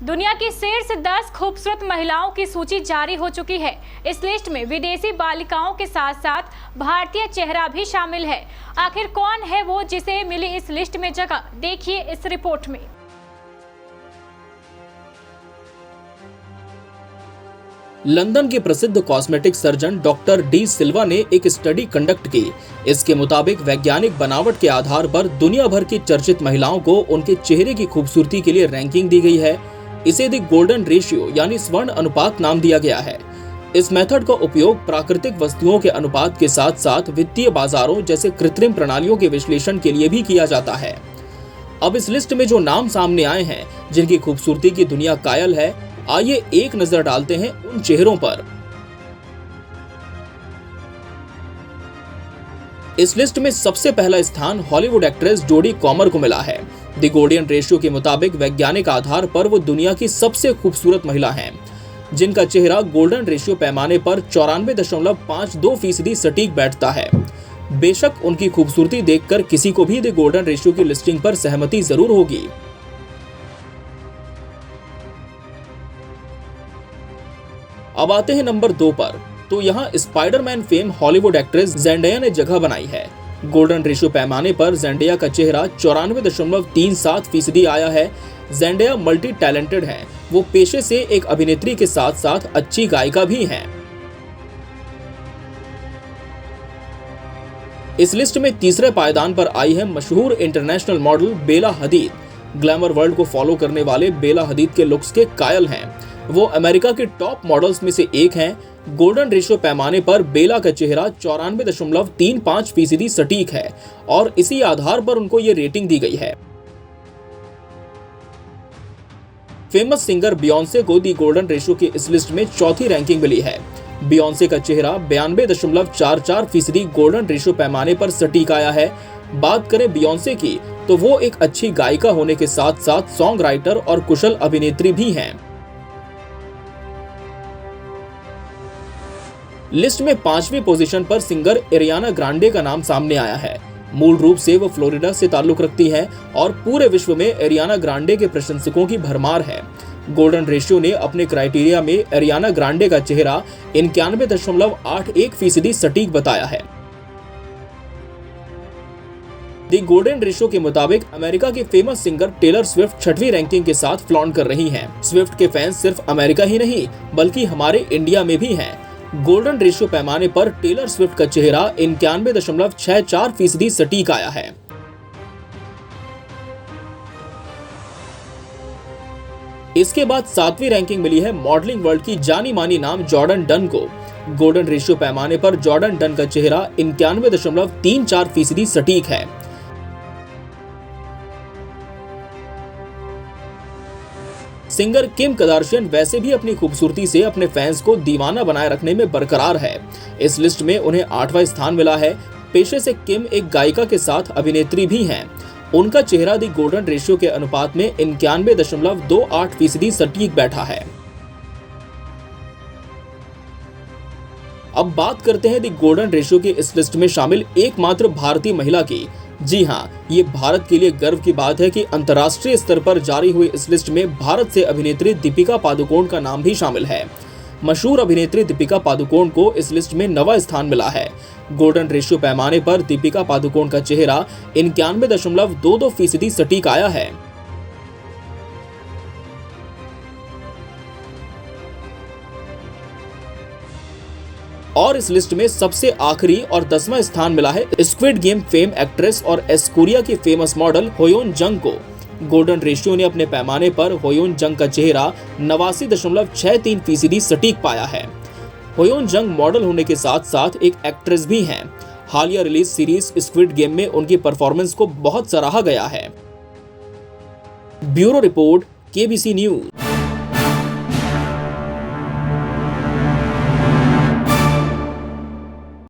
दुनिया की शीर्ष 10 खूबसूरत महिलाओं की सूची जारी हो चुकी है। इस लिस्ट में विदेशी बालिकाओं के साथ साथ भारतीय चेहरा भी शामिल है। आखिर कौन है वो जिसे मिली इस लिस्ट में जगह, देखिए इस रिपोर्ट में। लंदन के प्रसिद्ध कॉस्मेटिक सर्जन डॉक्टर डी सिल्वा ने एक स्टडी कंडक्ट की। इसके मुताबिक वैज्ञानिक बनावट के आधार पर दुनिया भर की चर्चित महिलाओं को उनके चेहरे की खूबसूरती के लिए रैंकिंग दी गई है। इसे द गोल्डन रेशियो यानी स्वर्ण अनुपात नाम दिया गया है। इस मेथड का उपयोग प्राकृतिक वस्तुओं के अनुपात के साथ साथ वित्तीय बाजारों जैसे कृत्रिम प्रणालियों के विश्लेषण के लिए भी किया जाता है। अब इस लिस्ट में जो नाम सामने आए हैं, जिनकी खूबसूरती की दुनिया कायल है, आइए एक नजर डालते हैं उन चेहरों पर। इस लिस्ट में सबसे पहला स्थान हॉलीवुड एक्ट्रेस जोडी कॉमर को मिला है। द गोल्डन रेशियो के मुताबिक वैज्ञानिक आधार पर वो दुनिया की सबसे खूबसूरत महिला हैं, जिनका चेहरा गोल्डन रेशियो पैमाने पर 94.52% सटीक बैठता है। बेशक उनकी खूबसूरती देखकर किसी को भी द गोल्डन रेशियो की लिस्टिंग पर सहमति जरूर होगी। अब आते हैं नंबर 2 पर, तो यहाँ स्पाइडरमैन फेम हॉलीवुड एक्ट्रेस ज़ेंडाया ने जगह बनाई है। गोल्डन रेशियो पैमाने पर ज़ेंडाया का चेहरा 94.37% आया है। ज़ेंडाया मल्टी टैलेंटेड है। वो पेशे से एक अभिनेत्री के साथ साथ अच्छी गायिका भी हैं। इस लिस्ट में तीसरे पायदान पर आई है मशहूर इंटरनेशनल मॉडल बेला हदीद। ग्लैमर वर्ल्ड को फॉलो करने वाले बेला हदीद के लुक्स के कायल हैं। वो अमेरिका के टॉप मॉडल्स में से एक हैं। गोल्डन रेशियो पैमाने पर बेला का चेहरा 94.35% सटीक है और इसी आधार पर उनको ये रेटिंग दी गई है। फेमस सिंगर बियोंसे को दी गोल्डन रेशियो की इस लिस्ट में चौथी रैंकिंग मिली है। बियोंसे का चेहरा 92.44% गोल्डन रेशियो पैमाने पर सटीक आया है। बात करें बियोंसे की, तो वो एक अच्छी गायिका होने के साथ साथ सॉन्ग राइटर और कुशल अभिनेत्री भी हैं। लिस्ट में 5वीं पोजीशन पर सिंगर एरियाना ग्रांडे का नाम सामने आया है। मूल रूप से वो फ्लोरिडा से ताल्लुक रखती हैं और पूरे विश्व में एरियाना ग्रांडे के प्रशंसकों की भरमार है। गोल्डन रेशियो ने अपने क्राइटेरिया में एरियाना ग्रांडे का चेहरा 91.81% सटीक बताया है। द गोल्डन रेशियो के मुताबिक अमेरिका की फेमस सिंगर टेलर स्विफ्ट 6वीं रैंकिंग के साथ फ्लॉन्ट कर रही हैं। स्विफ्ट के फैंस सिर्फ अमेरिका ही नहीं बल्कि हमारे इंडिया में भी हैं। गोल्डन रेशियो पैमाने पर टेलर स्विफ्ट का चेहरा 91.64% सटीक आया है। इसके बाद 7वीं रैंकिंग मिली है मॉडलिंग वर्ल्ड की जानी मानी नाम जॉर्डन डन को। गोल्डन रेशियो पैमाने पर जॉर्डन डन का चेहरा 91.34% सटीक है। सिंगर किम कार्दाशियन वैसे भी अपनी खूबसूरती से अपने फैंस को दीवाना बनाए रखने में बरकरार है। इस लिस्ट में उन्हें 8वां स्थान मिला है। पेशे से किम एक गायिका के साथ अभिनेत्री भी हैं। उनका चेहरा दी गोल्डन रेशियो के अनुपात में 91.28% सटीक बैठा है। अब बात करते हैं दी गोल्डन रेशियो के इस लिस्ट में शामिल एकमात्र भारतीय महिला की। जी हाँ, ये भारत के लिए गर्व की बात है कि अंतर्राष्ट्रीय स्तर पर जारी हुई इस लिस्ट में भारत से अभिनेत्री दीपिका पादुकोण का नाम भी शामिल है। मशहूर अभिनेत्री दीपिका पादुकोण को इस लिस्ट में 9वां स्थान मिला है। गोल्डन रेशियो पैमाने पर दीपिका पादुकोण का चेहरा 91.22% सटीक आया है। और इस लिस्ट में सबसे आखिरी और 10वां स्थान मिला है स्क्विड गेम फेम एक्ट्रेस और एस्कोरिया की फेमस मॉडल होयोन जंग को। गोल्डन रेशियो ने अपने पैमाने पर होयोन जंग का चेहरा 89.63% सटीक पाया है। होयोन जंग मॉडल होने के साथ साथ एक एक्ट्रेस भी हैं। हालिया रिलीज सीरीज स्क्विड गेम में उनकी परफॉर्मेंस को बहुत सराहा गया है। Bureau report, KBC news.